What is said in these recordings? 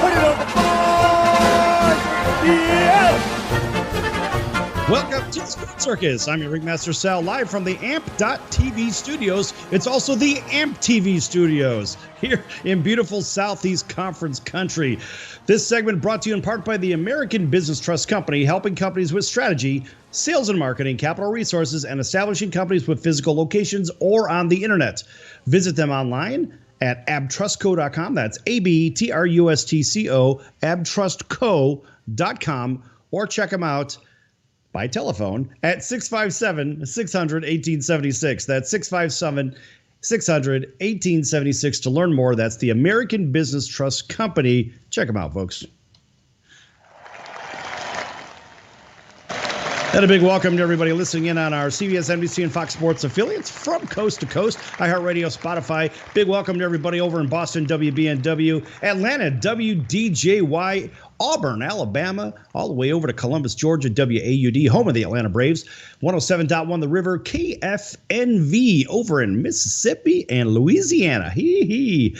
Put it on the board! Yes! Welcome to the Sports Circus. I'm your ringmaster Sal, live from the AAMP.TV studios. It's also the AAMP.TV studios here in beautiful Southeast Conference country. This segment brought to you in part by the American Business Trust Company, helping companies with strategy, sales and marketing, capital resources, and establishing companies with physical locations or on the internet. Visit them online at abtrustco.com. That's ABTRUSTCO, abtrustco.com, or check them out by telephone at 657-600-1876. That's 657-600-1876 to learn more. That's the American Business Trust Company. Check them out, folks. And a big welcome to everybody listening in on our CBS, NBC, and Fox Sports affiliates from coast to coast. iHeartRadio, Spotify. Big welcome to everybody over in Boston, WBNW, Atlanta, WDJY, Auburn, Alabama, all the way over to Columbus, Georgia, WAUD, home of the Atlanta Braves, 107.1 The River, KFNV over in Mississippi and Louisiana. Hee.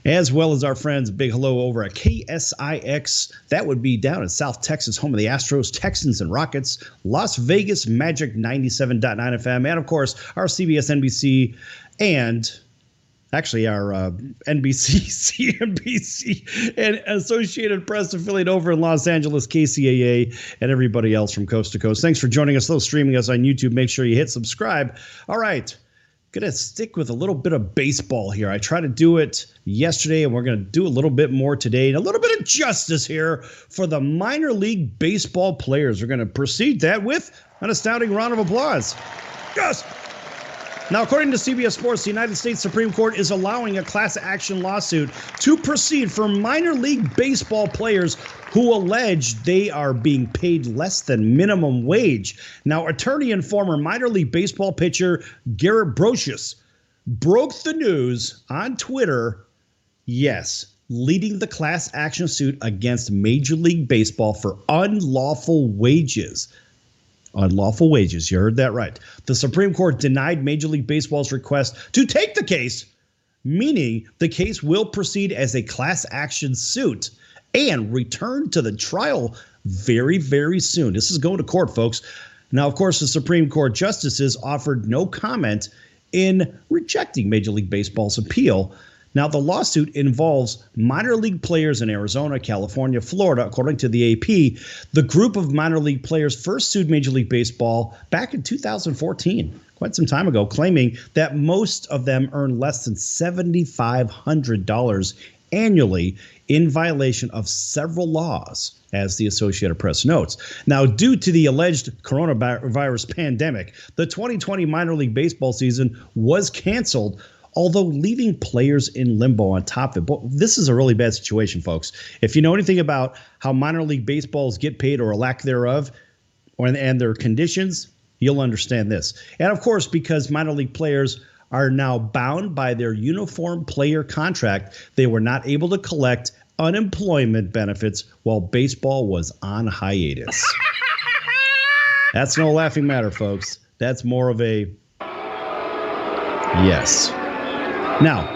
As well as our friends, big hello over at KSIX. That would be down in South Texas, home of the Astros, Texans, and Rockets. Las Vegas, Magic 97.9 FM. And, of course, our CBS, NBC, and actually our NBC, CNBC, and Associated Press affiliate over in Los Angeles, KCAA, and everybody else from coast to coast. Thanks for joining us. Those streaming us on YouTube, make sure you hit subscribe. All right. Going to stick with a little bit of baseball here. I tried to do it yesterday, and we're going to do a little bit more today. And a little bit of justice here for the minor league baseball players. We're going to proceed that with an astounding round of applause. Yes! Now, according to CBS Sports, the United States Supreme Court is allowing a class action lawsuit to proceed for minor league baseball players who allege they are being paid less than minimum wage. Now, attorney and former minor league baseball pitcher Garrett Brocious broke the news on Twitter, yes, leading the class action suit against Major League Baseball for unlawful wages. Unlawful wages. You heard that right. The Supreme Court denied Major League Baseball's request to take the case, meaning the case will proceed as a class action suit and return to the trial very, very soon. This is going to court, folks. Now, of course, the Supreme Court justices offered no comment in rejecting Major League Baseball's appeal. Now, the lawsuit involves minor league players in Arizona, California, Florida. According to the AP, the group of minor league players first sued Major League Baseball back in 2014, quite some time ago, claiming that most of them earn less than $7,500 annually in violation of several laws, as the Associated Press notes. Now, due to the alleged coronavirus pandemic, the 2020 minor league baseball season was canceled, although leaving players in limbo on top of it. But this is a really bad situation, folks. If you know anything about how minor league baseballs get paid or a lack thereof, and their conditions, you'll understand this. And of course, because minor league players are now bound by their uniform player contract, they were not able to collect unemployment benefits while baseball was on hiatus. That's no laughing matter, folks. That's more of a yes. Now,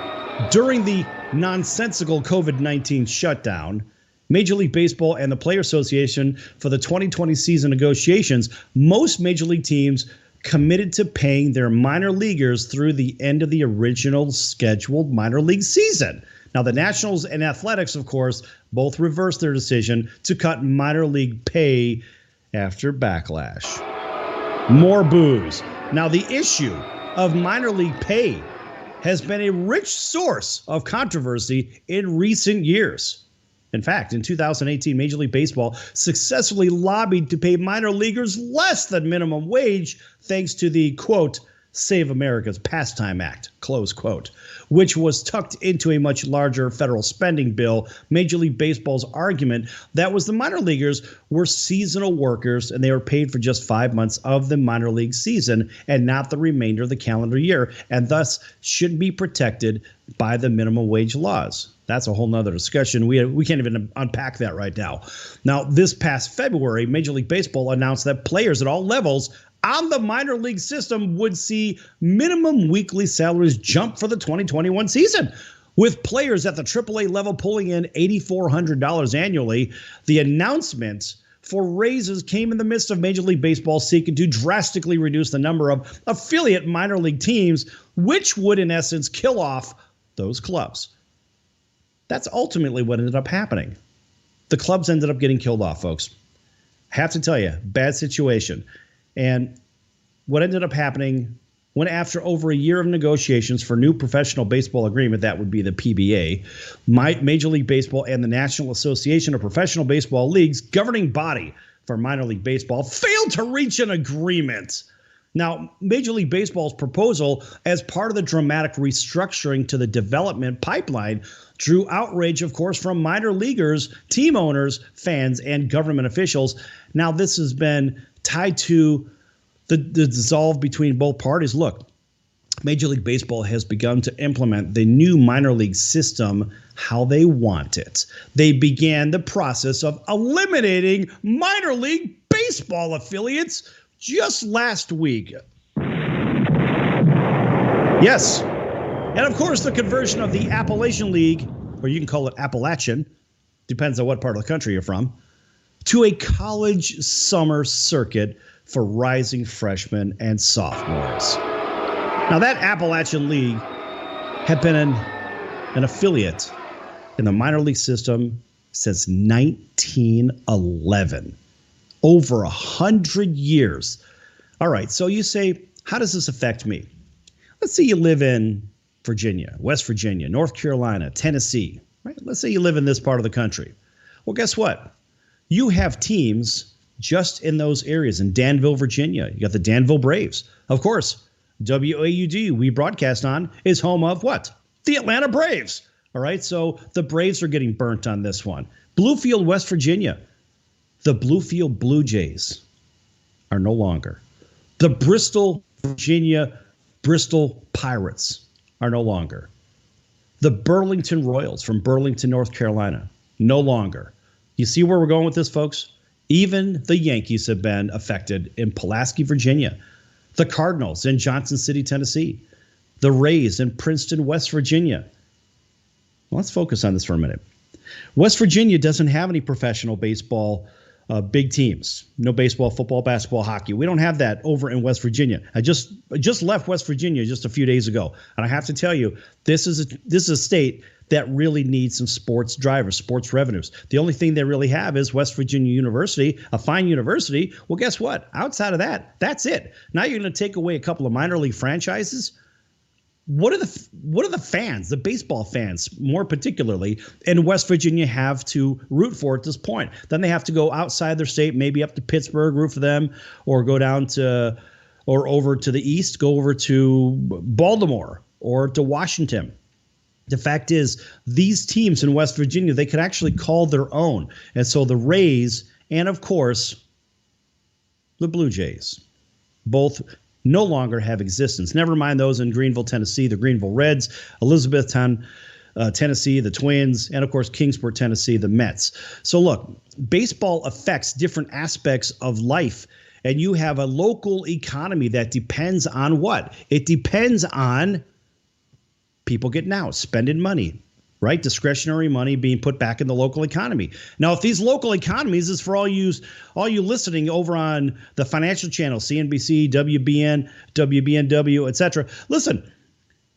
during the nonsensical COVID-19 shutdown, Major League Baseball and the Player Association for the 2020 season negotiations, most Major League teams committed to paying their minor leaguers through the end of the original scheduled minor league season. Now, the Nationals and Athletics, of course, both reversed their decision to cut minor league pay after backlash. More boos. Now, the issue of minor league pay has been a rich source of controversy in recent years. In fact, in 2018, Major League Baseball successfully lobbied to pay minor leaguers less than minimum wage thanks to the, quote, Save America's Pastime Act, close quote, which was tucked into a much larger federal spending bill. Major League Baseball's argument that was the minor leaguers were seasonal workers and they were paid for just 5 months of the minor league season and not the remainder of the calendar year, and thus shouldn't be protected by the minimum wage laws. That's a whole nother discussion. We can't even unpack that right now. Now, this past February, Major League Baseball announced that players at all levels on the minor league system would see minimum weekly salaries jump for the 2021 season, With players at the AAA level pulling in $8,400 annually, the announcement for raises came in the midst of Major League Baseball seeking to drastically reduce the number of affiliate minor league teams, which would, in essence, kill off those clubs. That's ultimately what ended up happening. The clubs ended up getting killed off, folks. Have to tell you, bad situation. And what ended up happening when, after over a year of negotiations for new professional baseball agreement, that would be the PBA, Major League Baseball and the National Association of Professional Baseball Leagues, governing body for minor league baseball, failed to reach an agreement. Now, Major League Baseball's proposal, as part of the dramatic restructuring to the development pipeline, drew outrage, of course, from minor leaguers, team owners, fans, and government officials. Now, this has been tied to the dissolve between both parties. Look, Major League Baseball has begun to implement the new minor league system how they want it. They began the process of eliminating minor league baseball affiliates just last week. Yes. And of course, the conversion of the Appalachian League, or you can call it Appalachian, depends on what part of the country you're from, to a college summer circuit for rising freshmen and sophomores. Now, that Appalachian League had been an affiliate in the minor league system since 1911. Over 100 years. All right, so you say, how does this affect me? Let's say you live in Virginia, West Virginia, North Carolina, Tennessee, right? Let's say you live in this part of the country. Well, guess what? You have teams just in those areas. In Danville, Virginia, you got the Danville Braves. Of course, WAUD we broadcast on is home of what? The Atlanta Braves. All right, so the Braves are getting burnt on this one. Bluefield, West Virginia. The Bluefield Blue Jays are no longer. The Bristol, Virginia, Bristol Pirates are no longer. The Burlington Royals from Burlington, North Carolina, no longer. You see where we're going with this, folks? Even the Yankees have been affected in Pulaski, Virginia. The Cardinals in Johnson City, Tennessee. The Rays in Princeton, West Virginia. Well, let's focus on this for a minute. West Virginia doesn't have any professional baseball big teams. No baseball, football, basketball, hockey. We don't have that over in West Virginia. I just left West Virginia just a few days ago, and I have to tell you, this is a state that really needs some sports drivers, sports revenues. The only thing they really have is West Virginia University, a fine university. Well, guess what? Outside of that, that's it. Now you're going to take away a couple of minor league franchises. What are the fans, the baseball fans, more particularly in West Virginia, have to root for at this point? Then they have to go outside their state, maybe up to Pittsburgh, root for them, or go down to or over to the east, go over to Baltimore or to Washington. The fact is, these teams in West Virginia, they could actually call their own. And so the Rays and, of course, the Blue Jays, both no longer have existence. Never mind those in Greenville, Tennessee, the Greenville Reds, Elizabethtown, Tennessee, the Twins, and, of course, Kingsport, Tennessee, the Mets. So, look, baseball affects different aspects of life, and you have a local economy that depends on what? It depends on people getting out, spending money, right? Discretionary money being put back in the local economy. Now, if these local economies is for all you listening over on the financial channel, CNBC, WBN, WBNW, etc. Listen,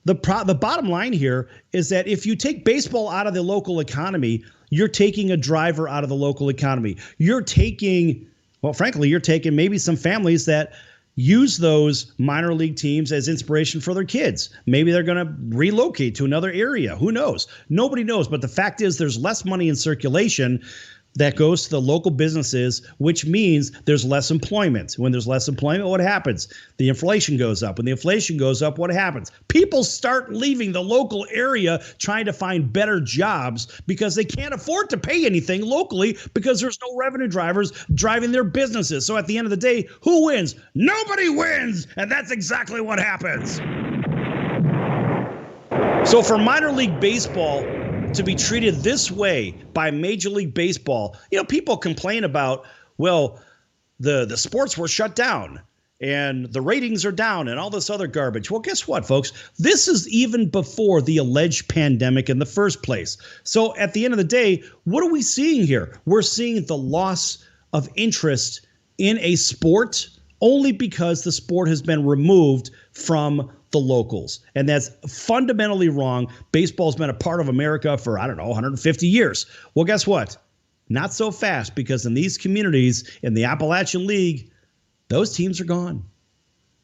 the bottom line here is that if you take baseball out of the local economy, you're taking a driver out of the local economy. You're taking maybe some families that use those minor league teams as inspiration for their kids. Maybe they're going to relocate to another area. Who knows? Nobody knows. But the fact is there's less money in circulation that goes to the local businesses, which means there's less employment. When there's less employment, what happens? The inflation goes up. When the inflation goes up, what happens? People start leaving the local area trying to find better jobs because they can't afford to pay anything locally because there's no revenue drivers driving their businesses. So at the end of the day, who wins? Nobody wins. And that's exactly what happens. So for minor league baseball to be treated this way by Major League Baseball, people complain about, well, the sports were shut down and the ratings are down and all this other garbage. Well, guess what, folks? This is even before the alleged pandemic in the first place. So at the end of the day, what are we seeing here? We're seeing the loss of interest in a sport only because the sport has been removed from the locals. And that's fundamentally wrong. Baseball's been a part of America for, 150 years. Well, guess what? Not so fast, because in these communities, in the Appalachian League, those teams are gone.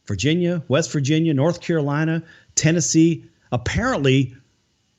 Virginia, West Virginia, North Carolina, Tennessee. Apparently,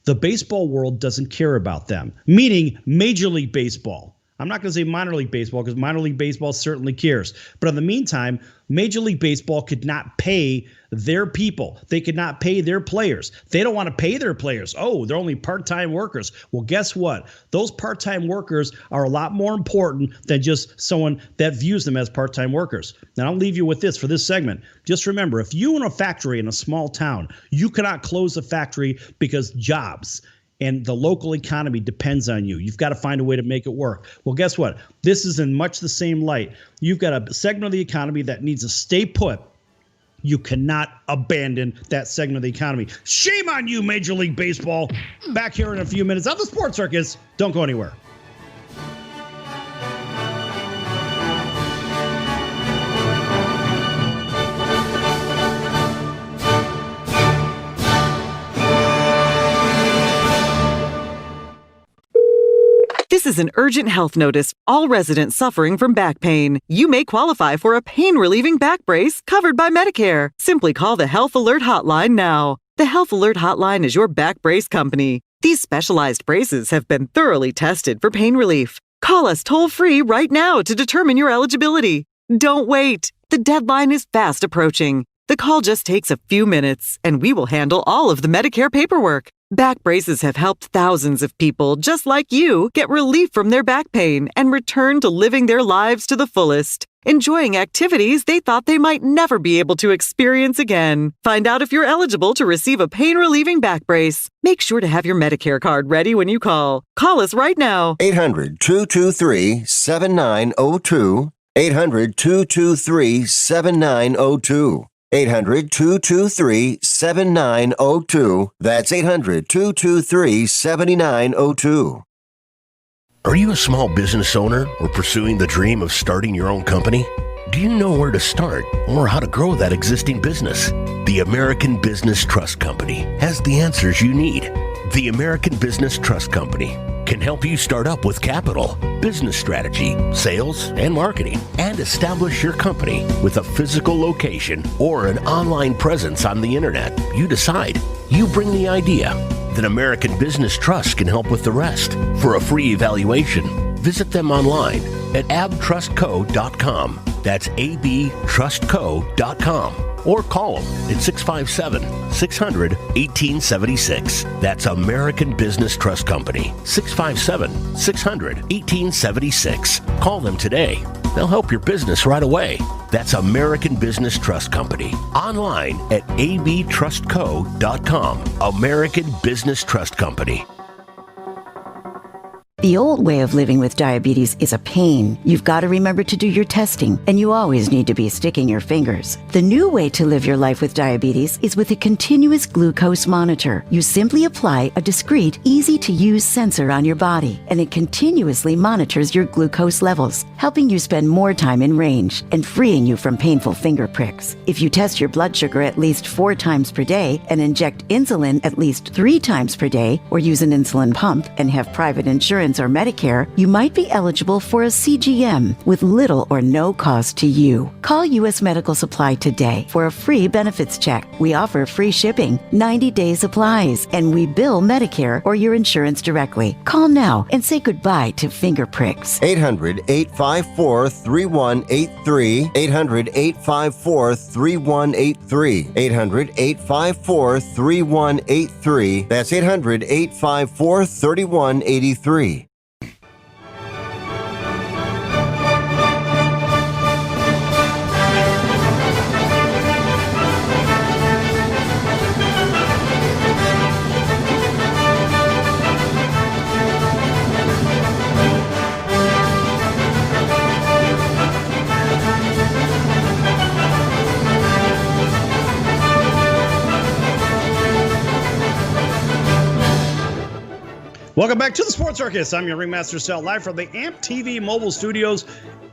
the baseball world doesn't care about them, meaning Major League Baseball. I'm not going to say minor league baseball, because minor league baseball certainly cares. But in the meantime, Major League Baseball could not pay their people. They could not pay their players. They don't want to pay their players. Oh, they're only part-time workers. Well, guess what? Those part-time workers are a lot more important than just someone that views them as part-time workers. Now, I'll leave you with this for this segment. Just remember, if you own a factory in a small town, you cannot close the factory because jobs and the local economy depends on you. You've got to find a way to make it work. Well, guess what? This is in much the same light. You've got a segment of the economy that needs to stay put. You cannot abandon that segment of the economy. Shame on you, Major League Baseball. Back here in a few minutes on the Sports Circus. Don't go anywhere. This is an urgent health notice. All residents suffering from back pain. You may qualify for a pain-relieving back brace covered by Medicare. Simply call the Health Alert Hotline now. The Health Alert Hotline is your back brace company. These specialized braces have been thoroughly tested for pain relief. Call us toll-free right now to determine your eligibility. Don't wait. The deadline is fast approaching. The call just takes a few minutes, and we will handle all of the Medicare paperwork. Back braces have helped thousands of people just like you get relief from their back pain and return to living their lives to the fullest, enjoying activities they thought they might never be able to experience again. Find out if you're eligible to receive a pain-relieving back brace. Make sure to have your Medicare card ready when you call. Call us right now. 800-223-7902. 800-223-7902. 800-223-7902. That's 800-223-7902. Are you a small business owner or pursuing the dream of starting your own company? Do you know where to start or how to grow that existing business? The American Business Trust Company has the answers you need. The American Business Trust Company can help you start up with capital, business strategy, sales, and marketing, and establish your company with a physical location or an online presence on the internet. You decide. You bring the idea. Then American Business Trust can help with the rest. For a free evaluation, visit them online at abtrustco.com. That's abtrustco.com. Or call them at 657-600-1876. That's American Business Trust Company, 657-600-1876. Call them today. They'll help your business right away. That's American Business Trust Company. Online at abtrustco.com. American Business Trust Company. The old way of living with diabetes is a pain. You've got to remember to do your testing, and you always need to be sticking your fingers. The new way to live your life with diabetes is with a continuous glucose monitor. You simply apply a discreet, easy-to-use sensor on your body, and it continuously monitors your glucose levels, helping you spend more time in range and freeing you from painful finger pricks. If you test your blood sugar at least 4 times per day and inject insulin at least 3 times per day, or use an insulin pump and have private insurance or Medicare, you might be eligible for a CGM with little or no cost to you. Call U.S. Medical Supply today for a free benefits check. We offer free shipping, 90-day supplies, and we bill Medicare or your insurance directly. Call now and say goodbye to finger pricks. 800-854-3183. 800-854-3183. 800-854-3183. That's 800-854-3183. Welcome back to the Sports Circus. I'm your ringmaster, Sal, live from the AAMP.TV mobile studios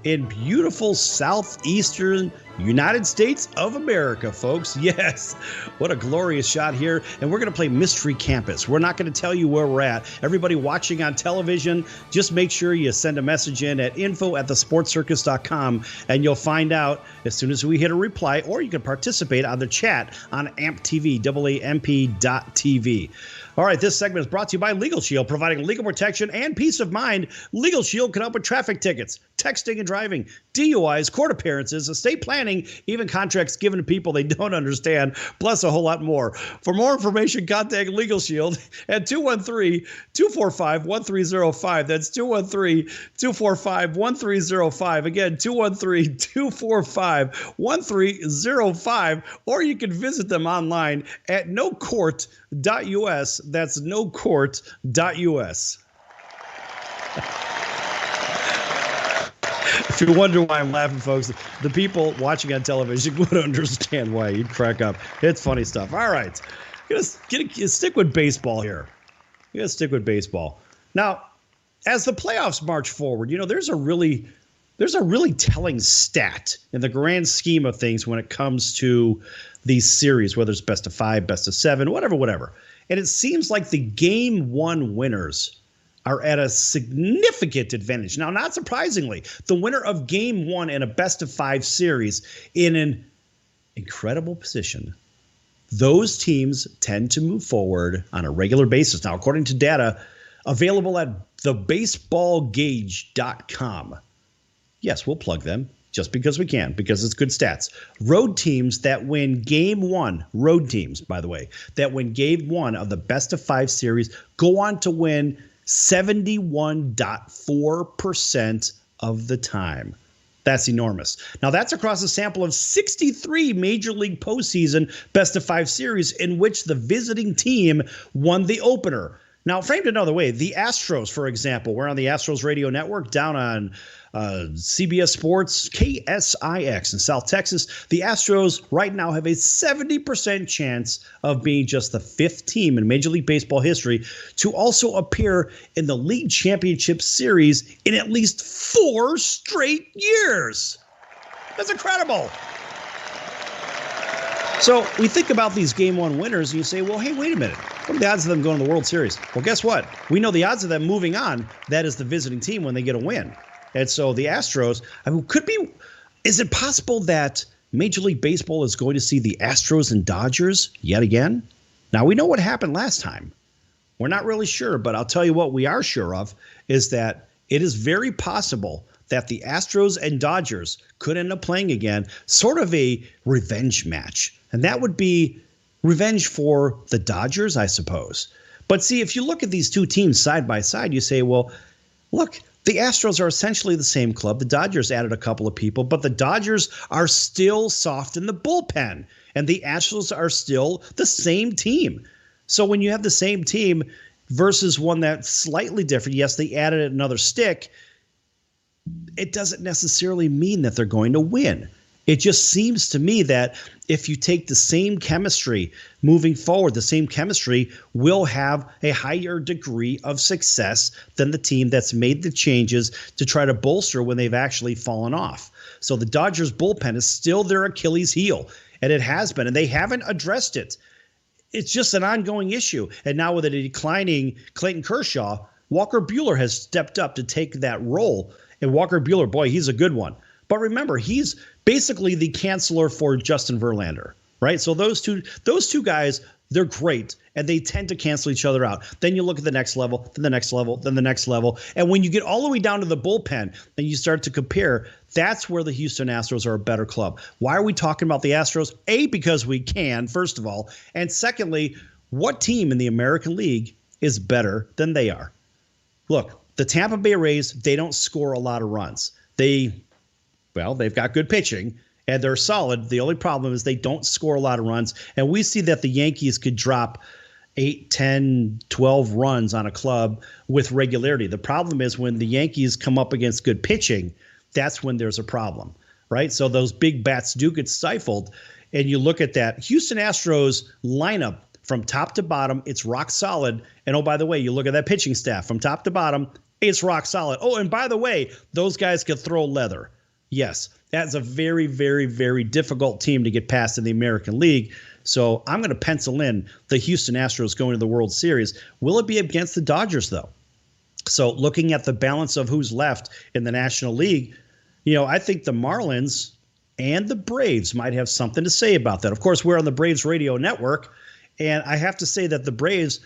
in beautiful southeastern United States of America, folks. Yes, what a glorious shot here. And we're going to play Mystery Campus. We're not going to tell you where we're at. Everybody watching on television, just make sure you send a message in at info@thesportscircus.com, and you'll find out as soon as we hit a reply, or you can participate on the chat on AAMP.TV, AAMP.TV. All right, this segment is brought to you by Legal Shield, providing legal protection and peace of mind. Legal Shield can help with traffic tickets, texting and driving, DUIs, court appearances, estate planning, even contracts given to people they don't understand, plus a whole lot more. For more information, contact Legal Shield at 213-245-1305. That's 213-245-1305. Again, 213-245-1305. Or you can visit them online at nocourt.us. That's nocourt.us. If you wonder why I'm laughing, folks, the people watching on television would understand why. You'd crack up. It's funny stuff. All right. Stick with baseball here. You got to stick with baseball. Now, as the playoffs march forward, there's a really telling stat in the grand scheme of things when it comes to these series, whether it's best of 5, best of 7, whatever. And it seems like the game 1 winners are at a significant advantage. Now, not surprisingly, the winner of game 1 in a best of 5 series in an incredible position. Those teams tend to move forward on a regular basis. Now, according to data available at thebaseballgauge.com. Yes, we'll plug them just because we can, because it's good stats. Road teams that win game 1, road teams, by the way, that win game 1 of the best of 5 series go on to win 71.4% of the time. That's enormous. Now, that's across a sample of 63 Major League postseason best of 5 series in which the visiting team won the opener. Now, framed another way, the Astros, for example, we're on the Astros radio network down on CBS Sports, KSIX in South Texas. The Astros right now have a 70% chance of being just the 5th team in Major League Baseball history to also appear in the League Championship Series in at least 4 straight years. That's incredible. So we think about these game 1 winners and you say, well, hey, wait a minute. What are the odds of them going to the World Series? Well, guess what? We know the odds of them moving on. That is the visiting team when they get a win. And so the Astros, is it possible that Major League Baseball is going to see the Astros and Dodgers yet again? Now, we know what happened last time. We're not really sure, but I'll tell you what we are sure of is that it is very possible that the Astros and Dodgers could end up playing again, sort of a revenge match. And that would be revenge for the Dodgers, I suppose. But see, if you look at these two teams side by side, you say, well, look, the Astros are essentially the same club. The Dodgers added a couple of people, but the Dodgers are still soft in the bullpen, and the Astros are still the same team. So when you have the same team versus one that's slightly different, yes, they added another stick, it doesn't necessarily mean that they're going to win. It just seems to me that if you take the same chemistry moving forward, the same chemistry will have a higher degree of success than the team that's made the changes to try to bolster when they've actually fallen off. So the Dodgers bullpen is still their Achilles heel, and it has been, and they haven't addressed it. It's just an ongoing issue. And now with a declining Clayton Kershaw, Walker Buehler has stepped up to take that role. And Walker Buehler, boy, he's a good one. But remember, he's basically the canceller for Justin Verlander, right? So those two guys, they're great, and they tend to cancel each other out. Then you look at the next level, then the next level, then the next level. And when you get all the way down to the bullpen and you start to compare, that's where the Houston Astros are a better club. Why are we talking about the Astros? A, because we can, first of all. And secondly, what team in the American League is better than they are? Look, the Tampa Bay Rays, they don't score a lot of runs. They've got good pitching, and they're solid. The only problem is they don't score a lot of runs. And we see that the Yankees could drop 8, 10, 12 runs on a club with regularity. The problem is when the Yankees come up against good pitching, that's when there's a problem, right? So those big bats do get stifled. And you look at that Houston Astros lineup From top to bottom, it's rock solid. And oh, by the way, you look at that pitching staff from top to bottom, it's rock solid. Oh, and by the way, those guys can throw leather. Yes, that's a very, very, very difficult team to get past in the American League. So I'm going to pencil in the Houston Astros going to the World Series. Will it be against the Dodgers, though? So looking at the balance of who's left in the National League, I think the Marlins and the Braves might have something to say about that. Of course, we're on the Braves radio network, and I have to say that the Braves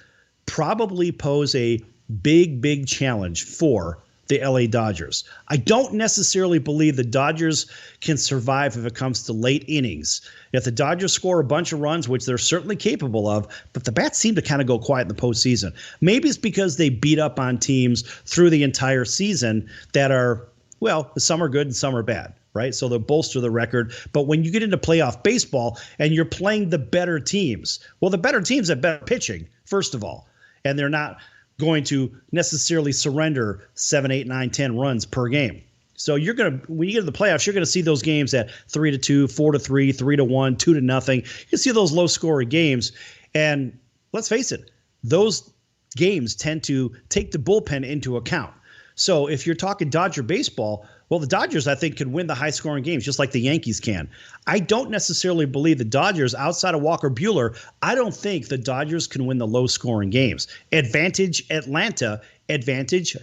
probably pose a big, big challenge for the LA Dodgers. I don't necessarily believe the Dodgers can survive if it comes to late innings. If the Dodgers score a bunch of runs, which they're certainly capable of, but the bats seem to kind of go quiet in the postseason. Maybe it's because they beat up on teams through the entire season that are, well, some are good and some are bad, right? So they'll bolster the record. But when you get into playoff baseball and you're playing the better teams, well, the better teams have better pitching, first of all, and they're not going to necessarily surrender 7, 8, 9, 10 runs per game. So when you get to the playoffs, you're going to see those games at 3-2, 4-3, 3-1, 2-0. You can see those low scoring games. And let's face it, those games tend to take the bullpen into account. So if you're talking Dodger baseball, well, the Dodgers, I think, could win the high-scoring games just like the Yankees can. I don't necessarily believe the Dodgers, outside of Walker Buehler, I don't think the Dodgers can win the low-scoring games. Advantage Atlanta, advantage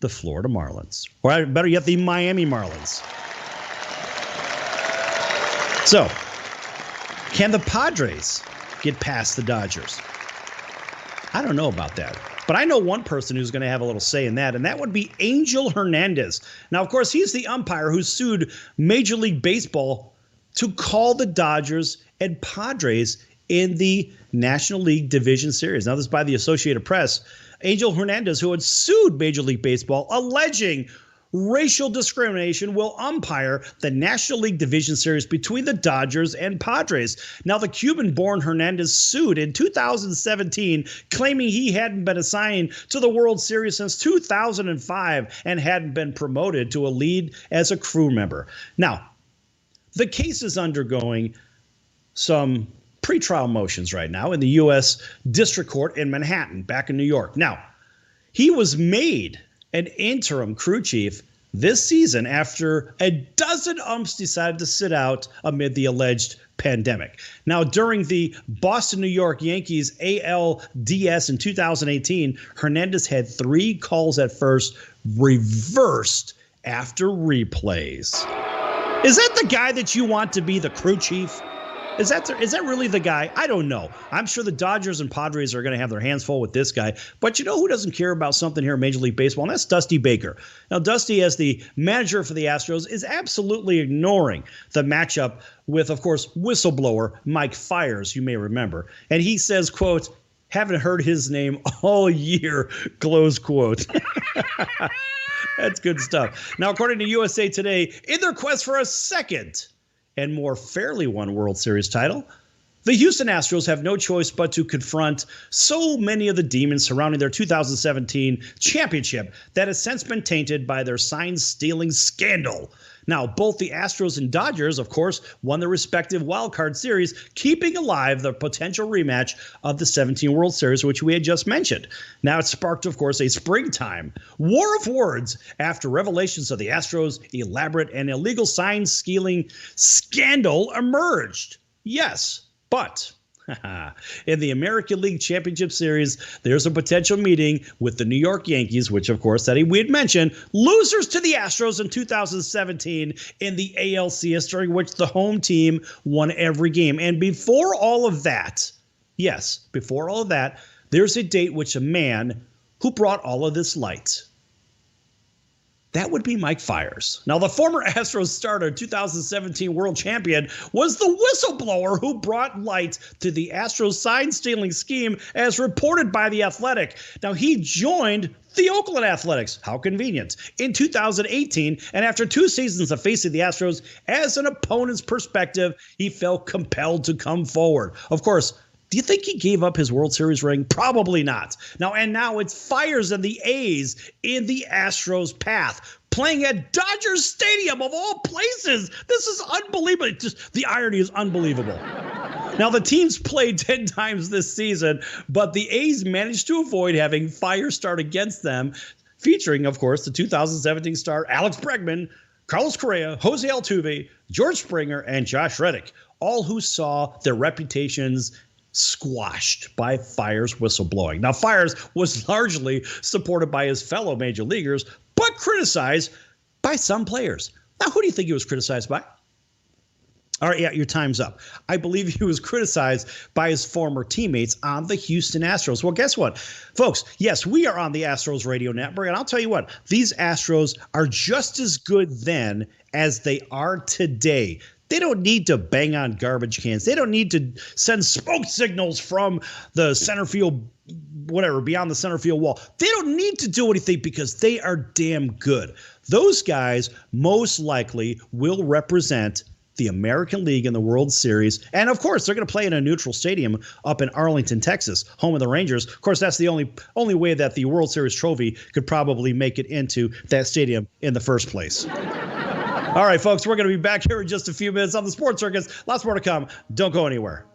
the Florida Marlins. Or better yet, the Miami Marlins. So, can the Padres get past the Dodgers? I don't know about that. But I know one person who's going to have a little say in that, and that would be Angel Hernandez. Now, of course, he's the umpire who sued Major League Baseball to call the Dodgers and Padres in the National League Division Series. Now, this is by the Associated Press. Angel Hernandez, who had sued Major League Baseball, alleging racial discrimination, will umpire the National League Division Series between the Dodgers and Padres. Now, the Cuban-born Hernandez sued in 2017, claiming he hadn't been assigned to the World Series since 2005 and hadn't been promoted to a lead as a crew member. Now, the case is undergoing some pretrial motions right now in the U.S. District Court in Manhattan, back in New York. Now, he was made an interim crew chief this season after a dozen umps decided to sit out amid the alleged pandemic. Now, during the Boston-New York Yankees ALDS in 2018, Hernandez had 3 calls at first reversed after replays. Is that the guy that you want to be the crew chief? Is that really the guy? I don't know. I'm sure the Dodgers and Padres are going to have their hands full with this guy. But you know who doesn't care about something here in Major League Baseball? And that's Dusty Baker. Now, Dusty, as the manager for the Astros, is absolutely ignoring the matchup with, of course, whistleblower Mike Fiers, you may remember. And he says, quote, "Haven't heard his name all year," close quote. That's good stuff. Now, according to USA Today, in their quest for a second and more fairly won World Series title, the Houston Astros have no choice but to confront so many of the demons surrounding their 2017 championship that has since been tainted by their sign-stealing scandal. Now, both the Astros and Dodgers, of course, won their respective wildcard series, keeping alive the potential rematch of the 17 World Series, which we had just mentioned. Now, it sparked, of course, a springtime war of words after revelations of the Astros' elaborate and illegal sign-stealing scandal emerged. Yes, but in the American League Championship Series, there's a potential meeting with the New York Yankees, which, of course, that we had mentioned, losers to the Astros in 2017 in the ALCS, during which the home team won every game. And before all of that, yes, before all of that, there's a date which a man who brought all of this light. That would be Mike Fiers. Now, the former Astros starter, 2017 world champion, was the whistleblower who brought light to the Astros sign-stealing scheme, as reported by The Athletic. Now, he joined the Oakland Athletics, how convenient, in 2018, and after 2 seasons of facing the Astros as an opponent's perspective, he felt compelled to come forward. Of course, do you think he gave up his World Series ring? Probably not. Now it's Fiers and the A's in the Astros' path, playing at Dodger Stadium of all places. This is unbelievable. Just the irony is unbelievable. Now, the teams played 10 times this season, but the A's managed to avoid having fire start against them, featuring, of course, the 2017 star Alex Bregman, Carlos Correa, Jose Altuve, George Springer, and Josh Reddick, all who saw their reputations squashed by Fiers' whistleblowing. Now, Fiers was largely supported by his fellow major leaguers, but criticized by some players. Now, who do you think he was criticized by? All right, yeah, your time's up. I believe he was criticized by his former teammates on the Houston Astros. Well, guess what, folks? Yes, we are on the Astros radio network, and I'll tell you what, these Astros are just as good then as they are today. They don't need to bang on garbage cans. They don't need to send smoke signals from the center field, whatever, beyond the center field wall. They don't need to do anything because they are damn good. Those guys most likely will represent the American League in the World Series. And, of course, they're going to play in a neutral stadium up in Arlington, Texas, home of the Rangers. Of course, that's the only way that the World Series trophy could probably make it into that stadium in the first place. All right, folks, we're going to be back here in just a few minutes on the Sports Circus. Lots more to come. Don't go anywhere.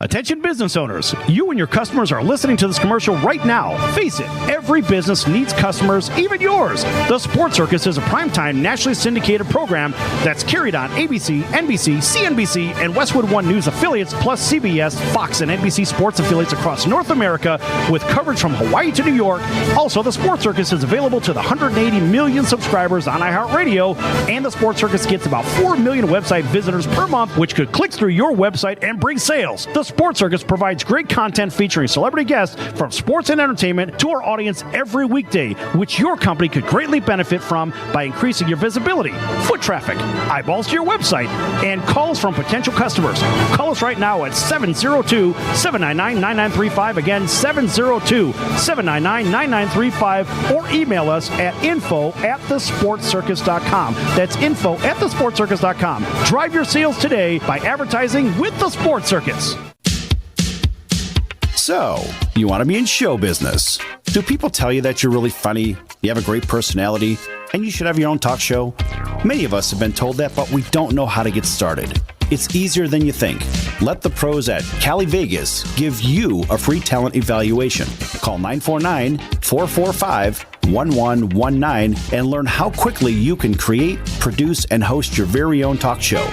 Attention business owners, you and your customers are listening to this commercial right now. Face it, every business needs customers, even yours. The Sports Circus is a primetime nationally syndicated program that's carried on ABC, NBC, CNBC, and Westwood One News affiliates, plus CBS, Fox, and NBC sports affiliates across North America with coverage from Hawaii to New York. Also, the Sports Circus is available to the 180 million subscribers on iHeartRadio, and the Sports Circus gets about 4 million website visitors per month, which could click through your website and bring sales. The Sports Circus provides great content featuring celebrity guests from sports and entertainment to our audience every weekday, which your company could greatly benefit from by increasing your visibility, foot traffic, eyeballs to your website, and calls from potential customers. Call us right now at 702-799-9935. Again, 702-799-9935, or email us at info@thesportscircus.com. That's info@thesportscircus.com. Drive your sales today by advertising with the Sports Circus. So, you want to be in show business. Do people tell you that you're really funny, you have a great personality, and you should have your own talk show? Many of us have been told that, but we don't know how to get started. It's easier than you think. Let the pros at Cali Vegas give you a free talent evaluation. Call 949-445-1119 and learn how quickly you can create, produce, and host your very own talk show.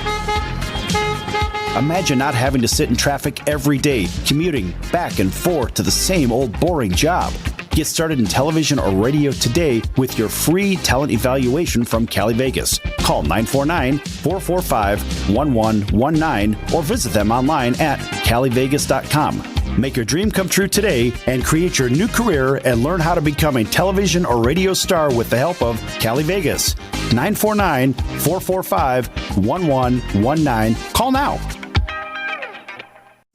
Imagine not having to sit in traffic every day, commuting back and forth to the same old boring job. Get started in television or radio today with your free talent evaluation from Cali Vegas. Call 949-445-1119 or visit them online at calivegas.com. Make your dream come true today and create your new career and learn how to become a television or radio star with the help of Cali Vegas. 949-445-1119. Call now.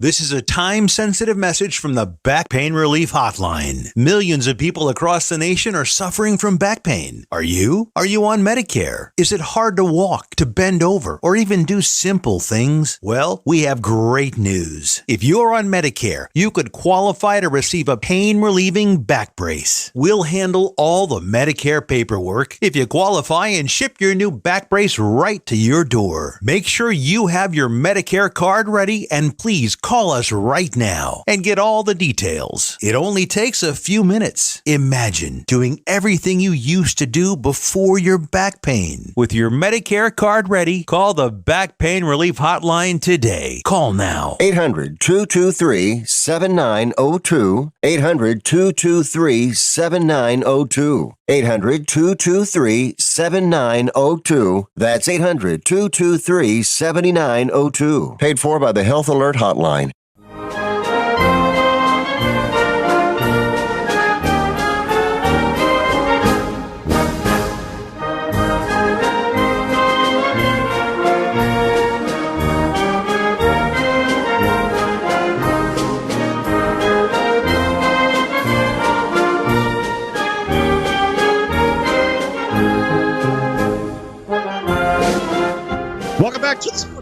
This is a time-sensitive message from the Back Pain Relief Hotline. Millions of people across the nation are suffering from back pain. Are you? Are you on Medicare? Is it hard to walk, to bend over, or even do simple things? Well, we have great news. If you're on Medicare, you could qualify to receive a pain-relieving back brace. We'll handle all the Medicare paperwork if you qualify and ship your new back brace right to your door. Make sure you have your Medicare card ready, and please call us right now and get all the details. It only takes a few minutes. Imagine doing everything you used to do before your back pain. With your Medicare card ready, call the Back Pain Relief Hotline today. Call now. 800-223-7902. 800-223-7902. 800-223-7902. That's 800-223-7902. Paid for by the Health Alert Hotline.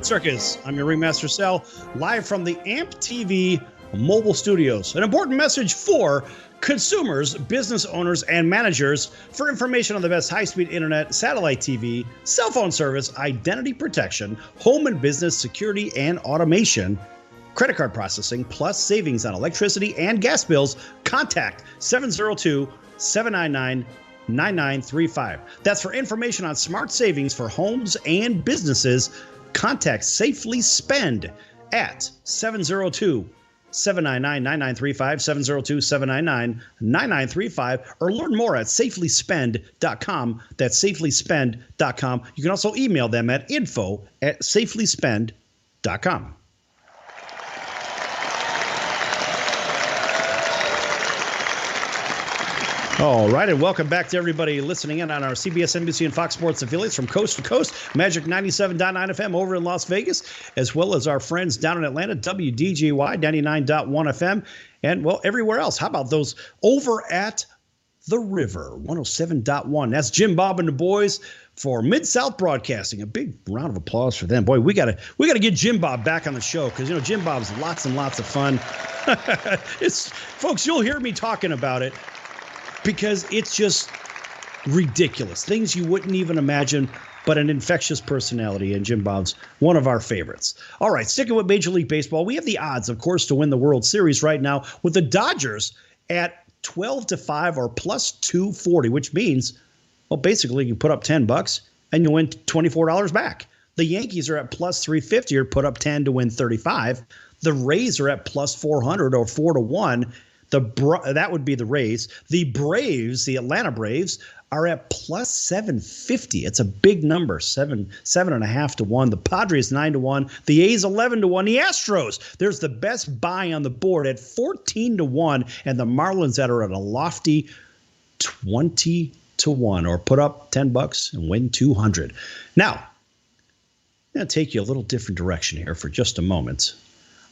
Sports Circus. I'm your ringmaster Sal, live from the AAMP.TV mobile studios. An important message for consumers, business owners, and managers for information on the best high-speed internet, satellite TV, cell phone service, identity protection, home and business security and automation, credit card processing, plus savings on electricity and gas bills. Contact 702-799-9935. That's for information on smart savings for homes and businesses. Contact Safely Spend at 702-799-9935, 702-799-9935, or learn more at safelyspend.com. That's safelyspend.com. You can also email them at info@safelyspend.com. All right, and welcome back to everybody listening in on our CBS, NBC, and Fox Sports affiliates from coast to coast. Magic 97.9 FM over in Las Vegas, as well as our friends down in Atlanta, WDJY 99.1 FM, and, well, everywhere else. How about those over at the River, 107.1. That's Jim Bob and the boys for Mid-South Broadcasting. A big round of applause for them. Boy, we gotta get Jim Bob back on the show because, you know, Jim Bob's lots and lots of fun. Folks, you'll hear me talking about it, because it's just ridiculous. Things you wouldn't even imagine, but an infectious personality, and Jim Bob's one of our favorites. All right, sticking with Major League Baseball, we have the odds, of course, to win the World Series right now with the Dodgers at 12-5 or plus 240, which means, well, basically you put up $10 and you win $24 back. The Yankees are at plus 350 or put up 10 to win 35. The Rays are at plus 400 or 4-1. That would be the Rays. The Braves, the Atlanta Braves, are at plus 750. It's a big number, 7.5 to 1. The Padres 9 to 1. The A's 11 to 1. The Astros, there's the best buy on the board at 14 to 1, and the Marlins that are at a lofty 20 to 1, or put up $10 and win 200. Now, I'm going to take you a little different direction here for just a moment.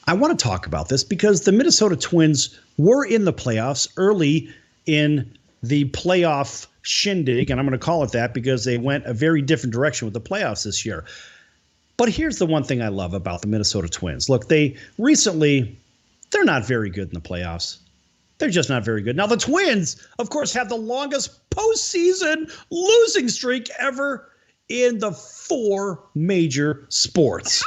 I want to talk about this because the Minnesota Twins were in the playoffs early in the playoff shindig, and I'm going to call it that because they went a very different direction with the playoffs this year. But here's the one thing I love about the Minnesota Twins. Look, they're not very good in the playoffs. They're just not very good. Now, the Twins, of course, have the longest postseason losing streak ever in the 4 major sports.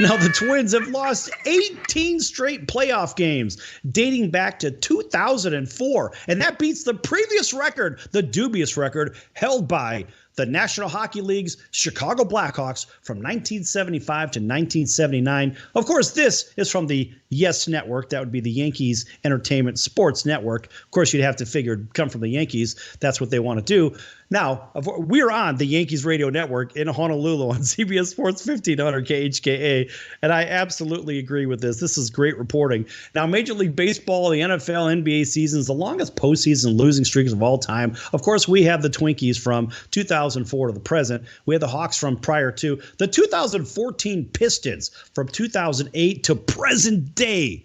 Now, the Twins have lost 18 straight playoff games dating back to 2004, and that beats the previous record, the dubious record, held by the National Hockey League's Chicago Blackhawks from 1975 to 1979. Of course, this is from the Yes Network. That would be the Yankees Entertainment Sports Network. Of course, you'd have to figure it'd come from the Yankees. That's what they want to do. Now, we're on the Yankees Radio Network in Honolulu on CBS Sports 1500 KHKA, and I absolutely agree with this. This is great reporting. Now, Major League Baseball, the NFL, NBA seasons, the longest postseason losing streaks of all time. Of course, we have the Twinkies from 2004 to the present. We have the Hawks from prior to. The 2014 Pistons from 2008 to present day.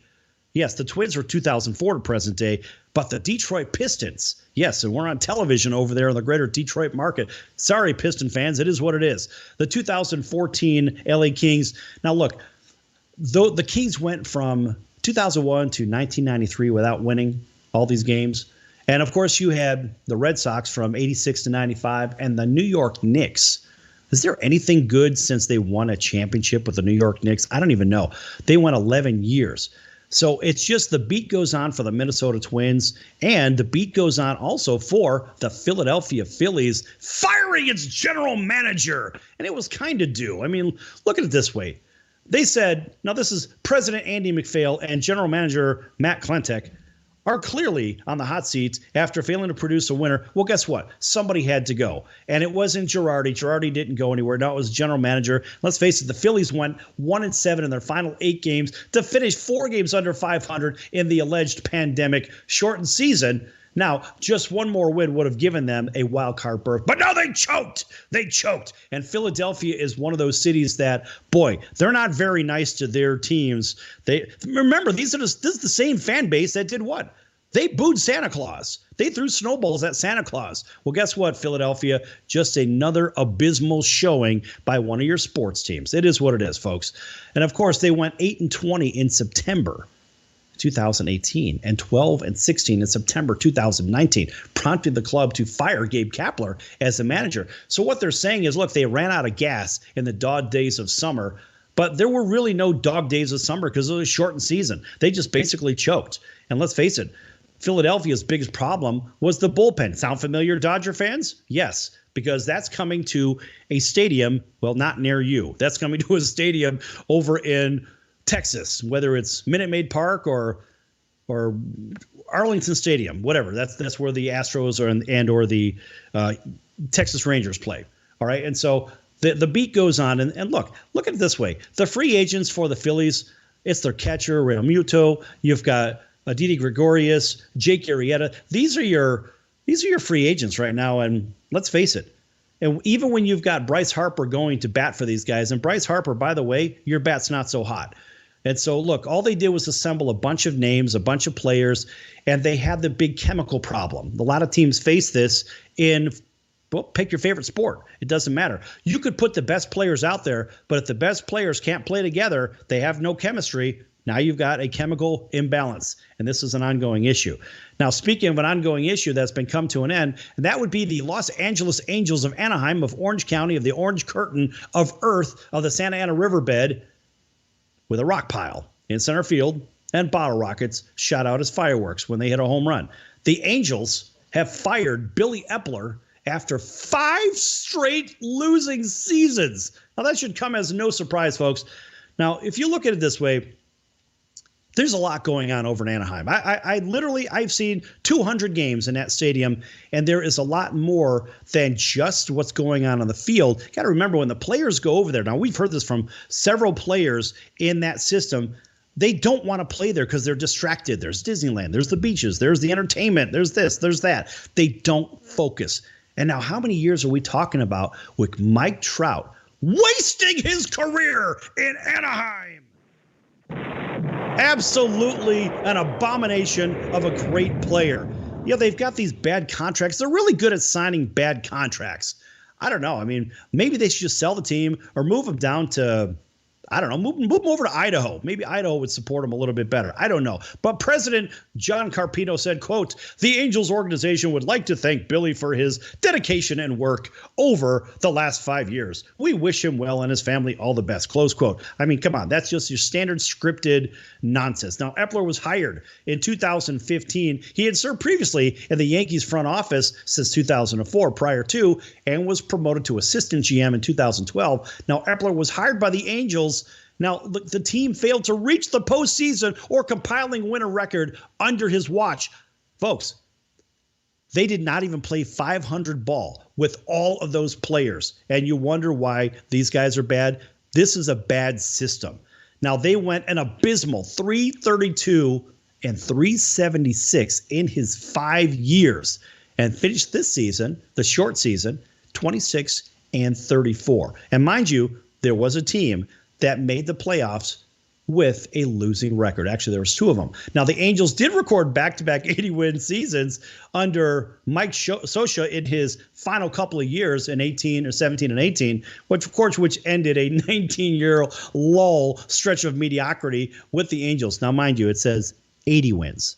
Yes, the Twins were 2004 to present day, but the Detroit Pistons, yes, and we're on television over there in the greater Detroit market. Sorry, Piston fans, it is what it is. The 2014 LA Kings. Now, look, though the Kings went from 2001 to 1993 without winning all these games. And, of course, you had the Red Sox from 86 to 95 and the New York Knicks. Is there anything good since they won a championship with the New York Knicks? I don't even know. They went 11 years. So it's just the beat goes on for the Minnesota Twins, and the beat goes on also for the Philadelphia Phillies firing its general manager. And it was kind of due. I mean, look at it this way. They said, now this is President Andy McPhail and General Manager Matt Klentek are clearly on the hot seat after failing to produce a winner. Well, guess what? Somebody had to go. And it wasn't Girardi. Girardi didn't go anywhere. No, it was general manager. Let's face it, the Phillies went 1-7 in their final 8 games to finish 4 games under 500 in the alleged pandemic shortened season. Now, just one more win would have given them a wild card berth. But no, they choked. They choked. And Philadelphia is one of those cities that, boy, they're not very nice to their teams. Remember, this is the same fan base that did what? They booed Santa Claus. They threw snowballs at Santa Claus. Well, guess what, Philadelphia? Just another abysmal showing by one of your sports teams. It is what it is, folks. And of course, they went 8-20 in September 2018 and 12-16 in September 2019, prompting the club to fire Gabe Kapler as the manager. So what they're saying is, look, they ran out of gas in the dog days of summer, but there were really no dog days of summer because it was a shortened season. They just basically choked. And let's face it, Philadelphia's biggest problem was the bullpen. Sound familiar, Dodger fans? Yes, because that's coming to a stadium, well, not near you. That's coming to a stadium over in Texas, whether it's Minute Maid Park or Arlington Stadium, whatever. That's where the Astros or the Texas Rangers play. All right, and so the beat goes on. And look at it this way. The free agents for the Phillies, it's their catcher, Real Muto. You've got Didi Gregorius, Jake Arrieta. These are your free agents right now. And let's face it. And even when you've got Bryce Harper going to bat for these guys, and Bryce Harper, by the way, your bat's not so hot. And so, look, all they did was assemble a bunch of names, a bunch of players, and they had the big chemical problem. A lot of teams face this in, well, pick your favorite sport. It doesn't matter. You could put the best players out there, but if the best players can't play together, they have no chemistry. Now you've got a chemical imbalance, and this is an ongoing issue. Now, speaking of an ongoing issue that's been come to an end, and that would be the Los Angeles Angels of Anaheim, of Orange County, of the Orange Curtain of Earth, of the Santa Ana Riverbed, with a rock pile in center field and bottle rockets shot out as fireworks when they hit a home run. The Angels have fired Billy Epler after 5 straight losing seasons. Now, that should come as no surprise, folks. Now, if you look at it this way, there's a lot going on over in Anaheim. I've seen 200 games in that stadium, and there is a lot more than just what's going on the field. Got to remember, when the players go over there, now we've heard this from several players in that system, they don't want to play there because they're distracted. There's Disneyland, there's the beaches, there's the entertainment, there's this, there's that. They don't focus. And now how many years are we talking about with Mike Trout wasting his career in Anaheim? Absolutely an abomination of a great player. You know, they've got these bad contracts. They're really good at signing bad contracts. I don't know. I mean, maybe they should just sell the team or move them down to, I don't know, move them over to Idaho. Maybe Idaho would support them a little bit better. I don't know. But President John Carpino said, quote, "The Angels organization would like to thank Billy for his dedication and work over the last 5 years. We wish him well and his family all the best," close quote. I mean, come on. That's just your standard scripted nonsense. Now, Epler was hired in 2015. He had served previously in the Yankees front office since 2004 prior to, and was promoted to assistant GM in 2012. Now, Epler was hired by the Angels. Now, the team failed to reach the postseason or compiling win a record under his watch. Folks, they did not even play 500 ball with all of those players. And you wonder why these guys are bad. This is a bad system. Now, they went an abysmal 332 and 376 in his 5 years and finished this season, the short season, 26 and 34. And mind you, there was a team that made the playoffs with a losing record. Actually, there was 2 of them. Now, the Angels did record back-to-back 80-win seasons under Mike Scioscia in his final couple of years in 17 and 18, which ended a 19-year lull stretch of mediocrity with the Angels. Now, mind you, it says 80 wins.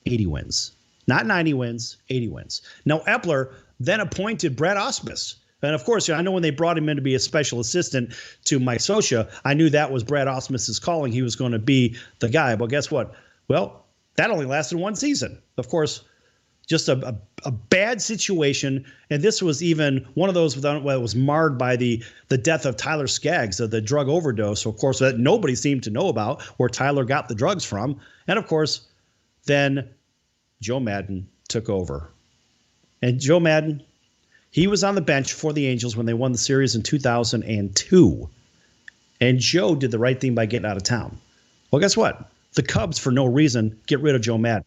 80 wins. Not 90 wins, 80 wins. Now, Epler then appointed Brad Ausmus. And, of course, I know when they brought him in to be a special assistant to Mike Scioscia, I knew that was Brad Ausmus's calling. He was going to be the guy. But guess what? Well, that only lasted 1 season. Of course, just a bad situation. And this was even one of those that was marred by the death of Tyler Skaggs, of the drug overdose, of course, that nobody seemed to know about, where Tyler got the drugs from. And, of course, then Joe Maddon took over. And Joe Maddon, he was on the bench for the Angels when they won the series in 2002. And Joe did the right thing by getting out of town. Well, guess what? The Cubs, for no reason, get rid of Joe Maddon.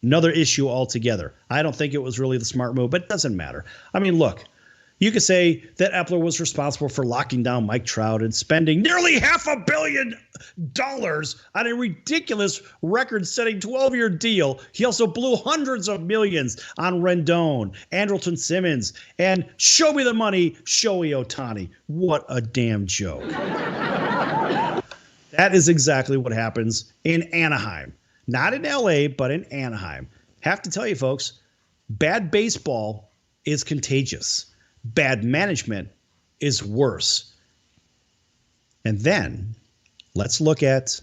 Another issue altogether. I don't think it was really the smart move, but it doesn't matter. I mean, look, You could say that Epler was responsible for locking down Mike Trout and spending nearly $500 million on a ridiculous record-setting 12-year deal. He also blew hundreds of millions on Rendon, Andrelton Simmons, and show me the money, Shohei Ohtani. What a damn joke. That is exactly what happens in Anaheim. Not in LA, but in Anaheim. Have to tell you, folks, bad baseball is contagious. Bad management is worse. And then let's look at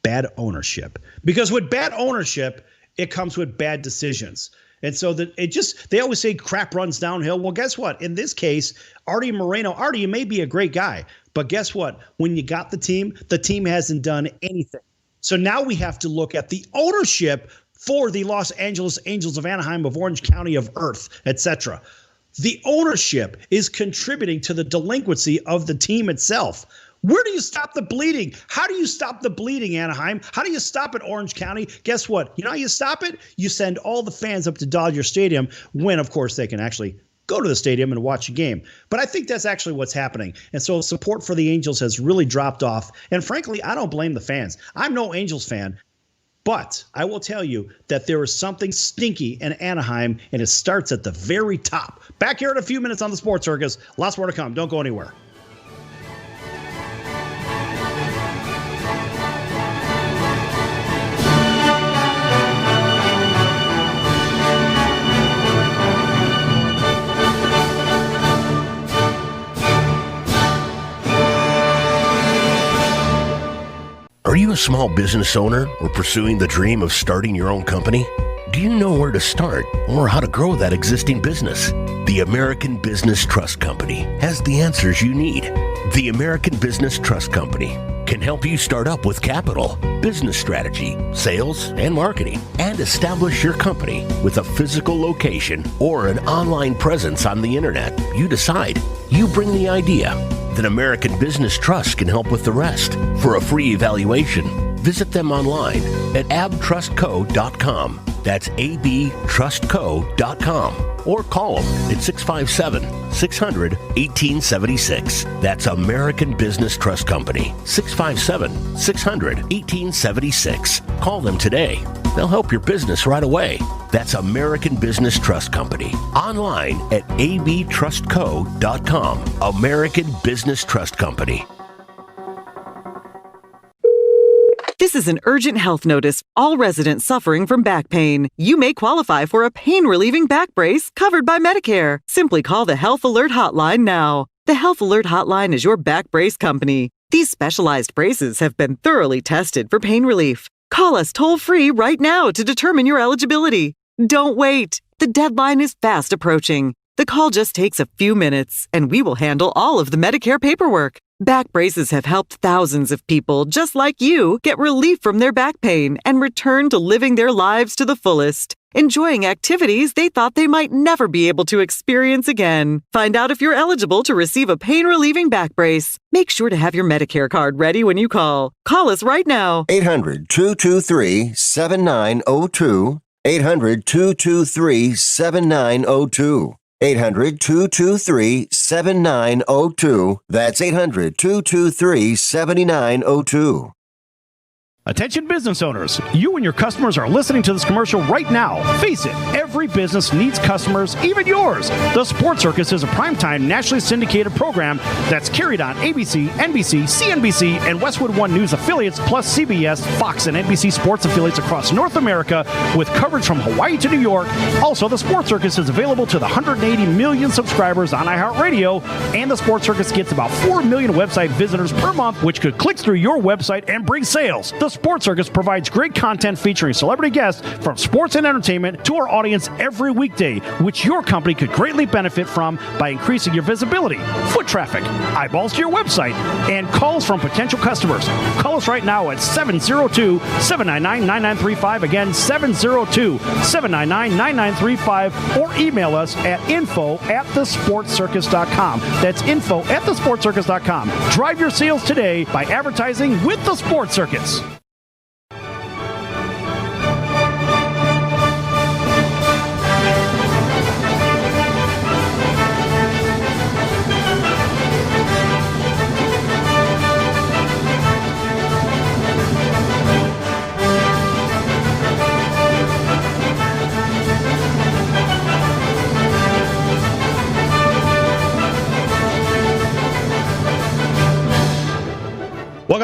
bad ownership. Because with bad ownership, it comes with bad decisions. And so that they always say crap runs downhill. Well, guess what? In this case, Artie Moreno, you may be a great guy, but guess what? When you got the team hasn't done anything. So now we have to look at the ownership for the Los Angeles Angels of Anaheim, of Orange County, of Earth, etc. The ownership is contributing to the delinquency of the team itself. Where do you stop the bleeding? How do you stop the bleeding, Anaheim? How do you stop it, Orange County? Guess what? You know how you stop it? You send all the fans up to Dodger Stadium when, of course, they can actually go to the stadium and watch a game. But I think that's actually what's happening. And so support for the Angels has really dropped off. And frankly, I don't blame the fans. I'm no Angels fan. But I will tell you that there is something stinky in Anaheim, and it starts at the very top. Back here in a few minutes on the Sports Circus. Lots more to come. Don't go anywhere. Are you a small business owner or pursuing the dream of starting your own company? Do you know where to start or how to grow that existing business? The American Business Trust Company has the answers you need. The American Business Trust Company can help you start up with capital, business strategy, sales, and marketing, and establish your company with a physical location or an online presence on the internet. You decide. You bring the idea. Then American Business Trust can help with the rest. For a free evaluation, visit them online at abtrustco.com. That's abtrustco.com. Or call them at 657-600-1876. That's American Business Trust Company, 657-600-1876. Call them today. They'll help your business right away. That's American Business Trust Company. Online at abtrustco.com. American Business Trust Company. This is an urgent health notice. All residents suffering from back pain. You may qualify for a pain-relieving back brace covered by Medicare. Simply call the Health Alert Hotline now. The Health Alert Hotline is your back brace company. These specialized braces have been thoroughly tested for pain relief. Call us toll-free right now to determine your eligibility. Don't wait. The deadline is fast approaching. The call just takes a few minutes, and we will handle all of the Medicare paperwork. Back braces have helped thousands of people just like you get relief from their back pain and return to living their lives to the fullest, enjoying activities they thought they might never be able to experience again. Find out if you're eligible to receive a pain-relieving back brace. Make sure to have your Medicare card ready when you call. Call us right now. 800-223-7902. 800-223-7902. 800-223-7902. That's 800-223-7902. Attention business owners, you and your customers are listening to this commercial right now. Face it, every business needs customers, even yours. The Sports Circus is a primetime nationally syndicated program that's carried on ABC, NBC, CNBC, and Westwood One News affiliates, plus CBS, Fox, and NBC sports affiliates across North America, with coverage from Hawaii to New York. Also, the Sports Circus is available to the 180 million subscribers on iHeartRadio, and the Sports Circus gets about 4 million website visitors per month, which could click through your website and bring sales. The Sports Circus provides great content featuring celebrity guests from sports and entertainment to our audience every weekday, which your company could greatly benefit from by increasing your visibility, foot traffic, eyeballs to your website, and calls from potential customers. Call us right now at 702-799-9935. Again, 702-799-9935, or email us at info@thesportscircus.com. That's info@thesportscircus.com. Drive your sales today by advertising with the Sports Circus.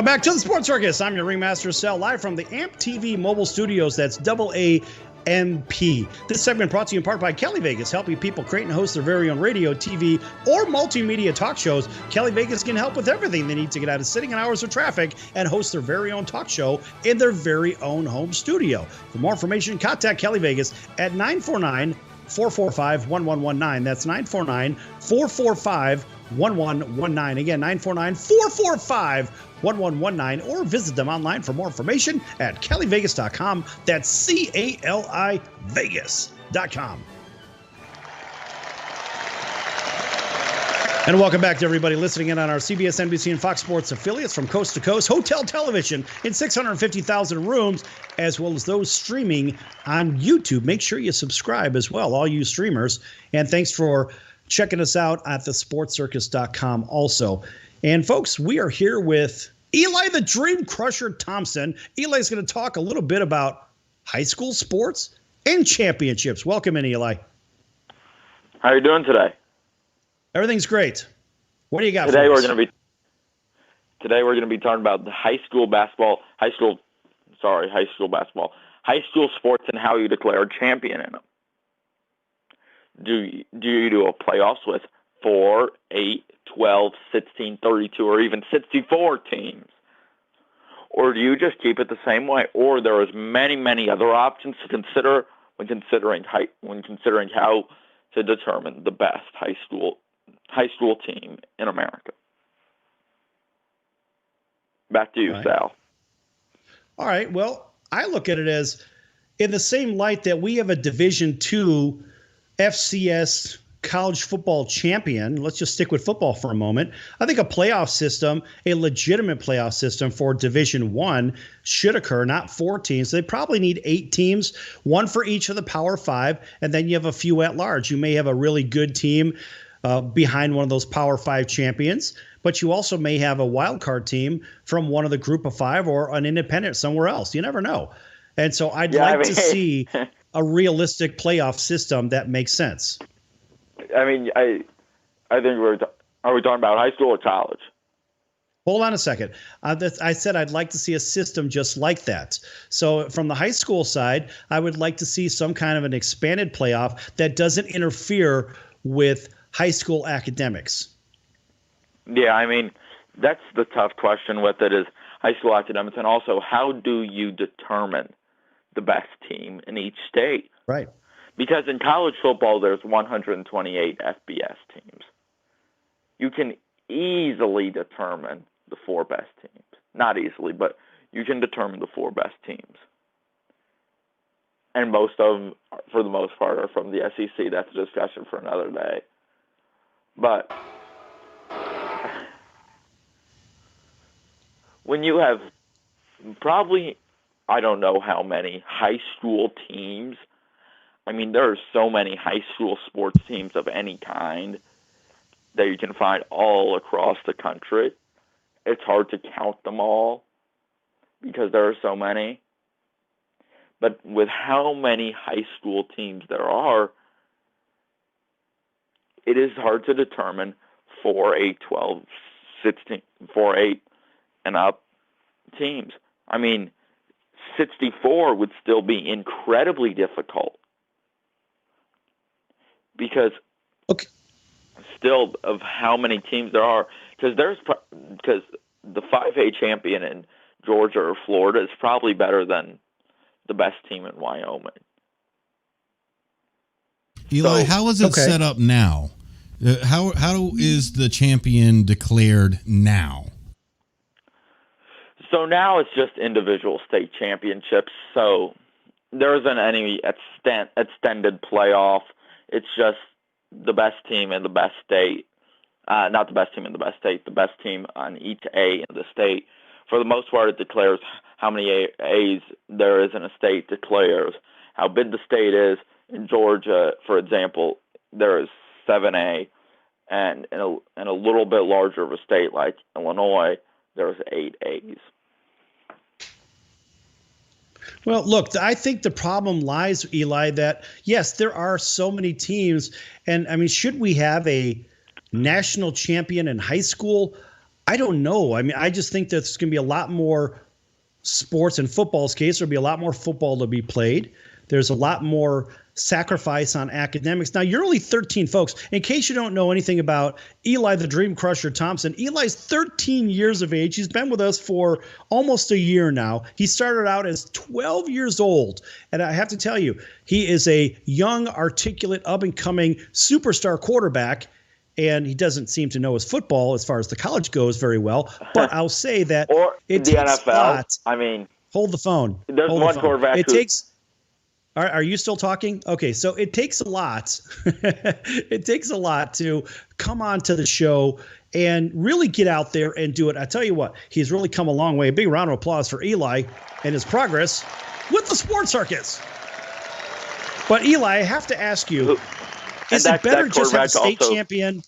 back to the Sports Circus. I'm your ringmaster, Sal, live from the AAMP.TV mobile studios. That's AAMP. This segment brought to you in part by Kelly Vegas, helping people create and host their very own radio, TV, or multimedia talk shows. Kelly Vegas can help with everything they need to get out of sitting in hours of traffic and host their very own talk show in their very own home studio. For more information, contact Kelly Vegas at 949-445-1119. That's 949-445-1119. Again, 949-445-1119, or visit them online for more information at CaliVegas.com. That's CALI Vegas.com. And welcome back to everybody listening in on our CBS, NBC, and Fox Sports affiliates from coast to coast. Hotel television in 650,000 rooms, as well as those streaming on YouTube. Make sure you subscribe as well, all you streamers. And thanks for checking us out at thesportscircus.com also. And folks, we are here with Eli the Dream Crusher Thompson. Eli's going to talk a little bit about high school sports and championships. Welcome in, Eli. How are you doing today? Everything's great. What do you got today? for us? Today we're going to be talking about the high school sports and how you declare a champion in them. Do you do a playoffs with 4, 8, 12, 16, 32, or even 64 teams? Or do you just keep it the same way? Or there is many other options to consider when considering how to determine the best high school team in America. Back to you, Sal. All right. Well, I look at it as in the same light that we have a Division II FCS college football champion. Let's just stick with football for a moment. I think a playoff system, a legitimate playoff system for Division I should occur, not 4 teams. They probably need 8 teams, 1 for each of the Power 5, and then you have a few at large. You may have a really good team behind one of those Power 5 champions, but you also may have a wild card team from one of the Group of 5 or an independent somewhere else. You never know. And so I'd like to see a realistic playoff system that makes sense. I mean, I think are we talking about high school or college? Hold on a second. I said I'd like to see a system just like that. So from the high school side, I would like to see some kind of an expanded playoff that doesn't interfere with high school academics. Yeah, I mean, that's the tough question with it is high school academics, and also how do you determine the best team in each state? Right. Because in college football, there's 128 FBS teams. You can easily determine the 4 best teams. Not easily, but you can determine the 4 best teams. And most of them, for the most part, are from the SEC. That's a discussion for another day. But when you have probably, I don't know how many high school teams. I mean, there are so many high school sports teams of any kind that you can find all across the country. It's hard to count them all because there are so many. But with how many high school teams there are, it is hard to determine 4, 8, 12, 16, 4, 8, and up teams. I mean, 64 would still be incredibly difficult because still of how many teams there are. Because the 5A champion in Georgia or Florida is probably better than the best team in Wyoming. Eli, how is it set up now? How is the champion declared now? So now it's just individual state championships. So there isn't any extended playoff. It's just the best team in the best state. Not the best team in the best state. The best team on each A in the state. For the most part, it declares how many A's there is in a state, declares how big the state is. In Georgia, for example, there is 7A, and in a little bit larger of a state like Illinois, there's 8 A's. Well, look, I think the problem lies, Eli, that, yes, there are so many teams. And, I mean, should we have a national champion in high school? I don't know. I mean, I just think that there's going to be a lot more sports. In football's case, there'll be a lot more football to be played. There's a lot more sacrifice on academics. Now, you're only 13, folks. In case you don't know anything about Eli the Dream Crusher Thompson, Eli's 13 years of age. He's been with us for almost a year now. He started out as 12 years old. And I have to tell you, he is a young, articulate, up-and-coming superstar quarterback. And he doesn't seem to know his football as far as the college goes very well. But I'll say that or it the takes NFL. a lot. I mean, hold the phone. There's hold one the phone. quarterback. It takes. Are you still talking? Okay, so it takes a lot. It takes a lot to come on to the show and really get out there and do it. I tell you what, he's really come a long way. A big round of applause for Eli and his progress with the Sports Circus. But Eli, I have to ask you, is it better to just have a state champion?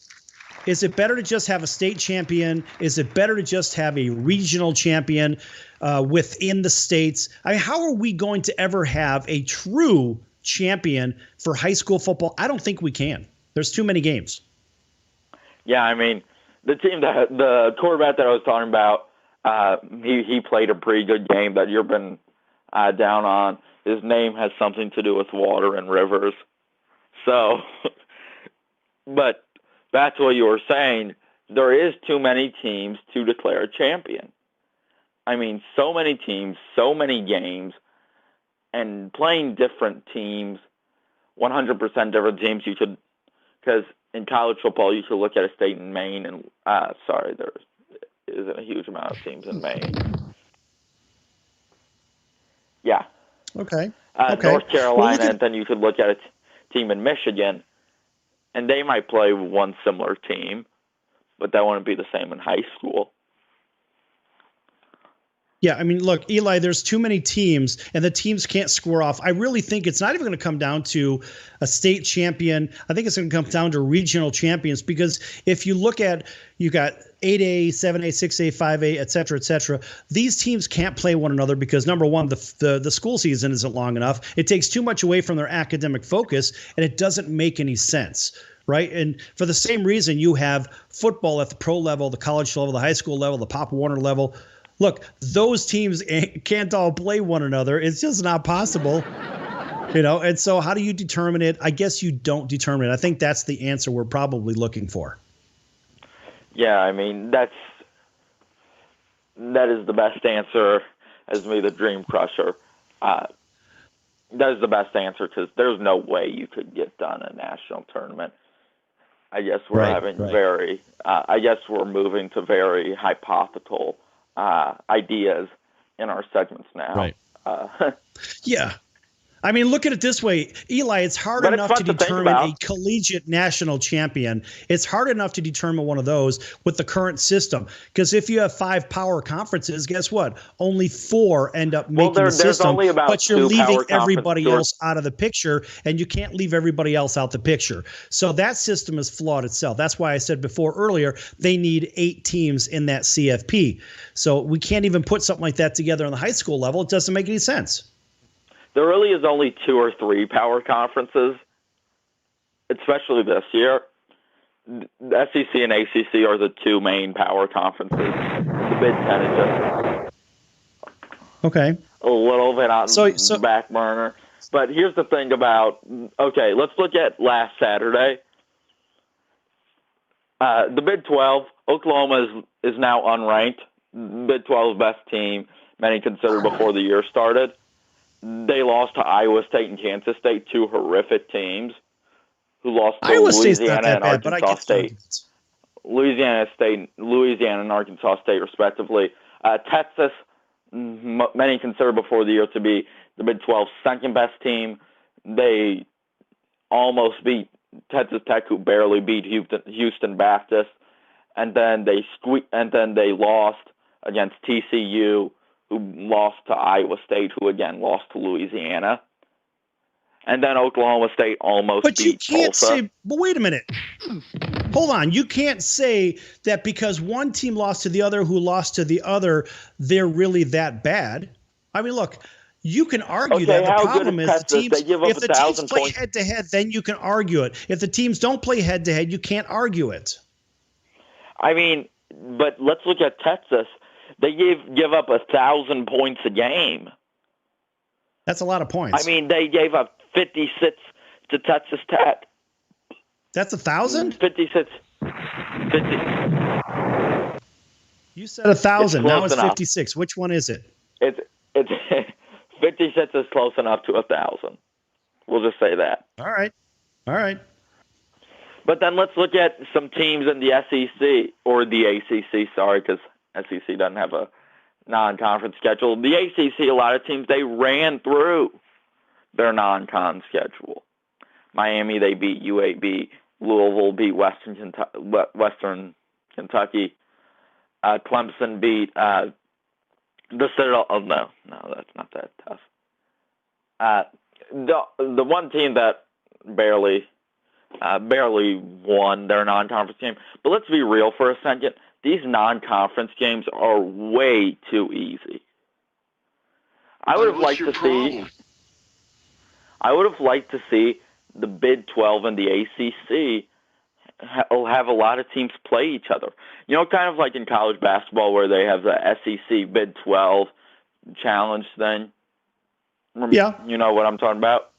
Is it better to just have a state champion? Is it better to just have a regional champion within the states? I mean, how are we going to ever have a true champion for high school football? I don't think we can. There's too many games. Yeah, I mean, the quarterback that I was talking about, he played a pretty good game that you've been down on. His name has something to do with water and rivers. So, but back to what you were saying, there is too many teams to declare a champion. I mean, so many teams, so many games, and playing different teams, 100% different teams. You could, because in college football, you could look at a state in Maine, and there isn't a huge amount of teams in Maine. Yeah. Okay. North Carolina, and then you could look at a team in Michigan, and they might play one similar team, but that wouldn't be the same in high school. Yeah, I mean, look, Eli, there's too many teams, and the teams can't score off. I really think it's not even going to come down to a state champion. I think it's going to come down to regional champions, because if you look at, you got 8A, 7A, 6A, 5A, et cetera, these teams can't play one another because, number one, the school season isn't long enough. It takes too much away from their academic focus, and it doesn't make any sense. Right. And for the same reason, you have football at the pro level, the college level, the high school level, the Pop Warner level. Look, those teams can't all play one another. It's just not possible, and so how do you determine it? I guess you don't determine it. I think that's the answer we're probably looking for. Yeah, I mean, that is the best answer as me, the Dream Crusher. That is the best answer because there's no way you could get done a national tournament. I guess we're I guess we're moving to very hypothetical ideas in our segments now. Right. Yeah. I mean, look at it this way, Eli, it's hard enough to determine a collegiate national champion. It's hard enough to determine one of those with the current system. Because if you have 5 power conferences, guess what? Only 4 end up making the system, but you're leaving everybody else out of the picture, and you can't leave everybody else out the picture. So that system is flawed itself. That's why I said earlier, they need 8 teams in that CFP. So we can't even put something like that together on the high school level. It doesn't make any sense. There really is only 2 or 3 power conferences, especially this year. The SEC and ACC are the 2 main power conferences. The Big Ten is just a little bit on the back burner. But here's the thing about, let's look at last Saturday. The Big 12, Oklahoma is now unranked. Big 12's best team, many considered before the year started. They lost to Iowa State and Kansas State, 2 horrific teams who lost to Louisiana and Arkansas State. Louisiana and Arkansas State, respectively. Texas, many considered before the year to be the Big 12's second-best team. They almost beat Texas Tech, who barely beat Houston Baptist. And then they lost against TCU, who lost to Iowa State, who again lost to Louisiana. And then Oklahoma State almost beat Tulsa. But wait a minute. Hold on. You can't say that because one team lost to the other who lost to the other, they're really that bad. I mean, look, you can argue that. The problem is if the teams play head-to-head, then you can argue it. If the teams don't play head-to-head, you can't argue it. I mean, But let's look at Texas. They give up 1,000 points a game. That's a lot of points. I mean, they gave up 56 to Texas Tech. That's 1,000? 56. 50. You said 1,000. Now it's enough. 56. Which one is it? It's 56 is close enough to 1,000. We'll just say that. All right. But then let's look at some teams in the SEC or the ACC. Sorry, because SEC doesn't have a non-conference schedule. The ACC, a lot of teams, they ran through their non-con schedule. Miami, they beat UAB. Louisville beat Western Kentucky. Clemson beat the Citadel. Oh, no, that's not that tough. The one team that barely won their non-conference game. But let's be real for a second. These non-conference games are way too easy. I would have liked to see the Big 12 and the ACC have a lot of teams play each other. You know, kind of like in college basketball where they have the SEC Big 12 challenge thing. Yeah. You know what I'm talking about?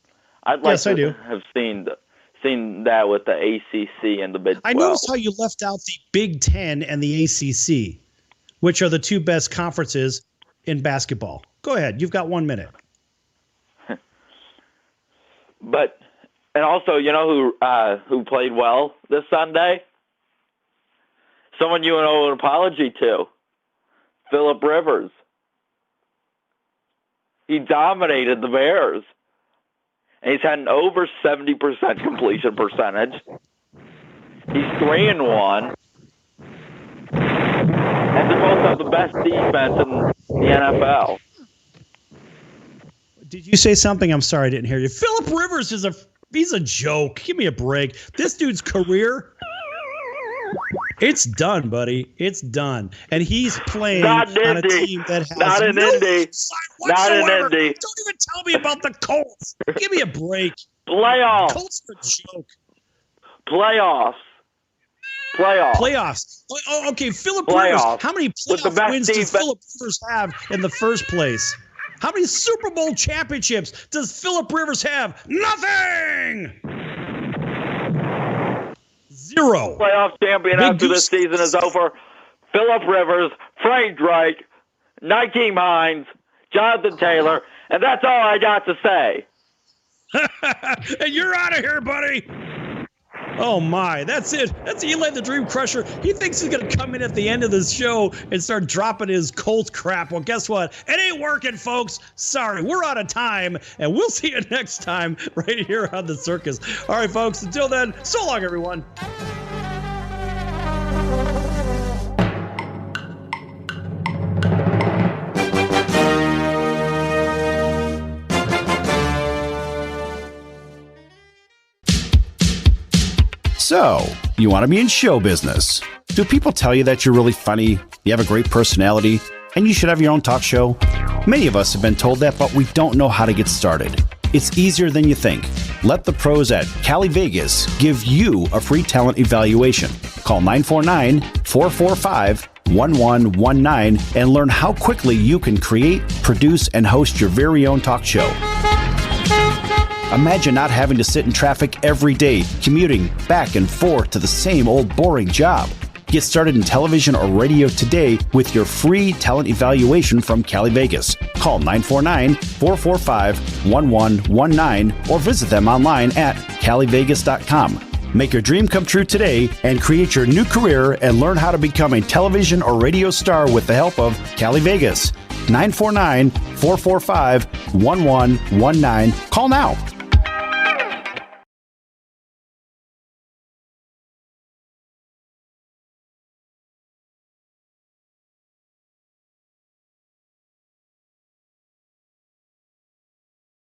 I'd like to have seen that with the ACC and the Big 12. I noticed how you left out the Big 10 and the ACC, which are the two best conferences in basketball. Go ahead. You've got 1 minute. And also, you know who played well this Sunday? Someone you owe an apology to. Phillip Rivers. He dominated the Bears. And he's had an over 70% completion percentage. He's 3-1. And they both have the best defense in the NFL. Did you say something? I'm sorry, I didn't hear you. Phillip Rivers he's a joke. Give me a break. This dude's career, it's done, buddy. It's done. And he's playing on a team that has not an Indy. Not an Indy. Don't even tell me about the Colts. Give me a break. Playoffs. Colts are a joke. Playoffs. Oh, okay, Phillip Rivers. How many playoff wins does Phillip Rivers have in the first place? How many Super Bowl championships does Phillip Rivers have? Nothing! 0. Playoff champion after the season is over. Phillip Rivers, Frank Reich, Nykeem Hines, Jonathan Taylor, and that's all I got to say. And you're out of here, buddy. Oh, my. That's it. That's Eli the Dream Crusher. He thinks he's going to come in at the end of this show and start dropping his Colts crap. Well, guess what? It ain't working, folks. Sorry. We're out of time, and we'll see you next time right here on the Circus. All right, folks. Until then, so long, everyone. So, you want to be in show business. Do people tell you that you're really funny, you have a great personality, and you should have your own talk show? Many of us have been told that, but we don't know how to get started. It's easier than you think. Let the pros at Cali Vegas give you a free talent evaluation. Call 949-445-1119 and learn how quickly you can create, produce, and host your very own talk show. Imagine not having to sit in traffic every day, commuting back and forth to the same old boring job. Get started in television or radio today with your free talent evaluation from Cali Vegas. Call 949-445-1119 or visit them online at calivegas.com. Make your dream come true today and create your new career and learn how to become a television or radio star with the help of Cali Vegas. 949-445-1119. Call now.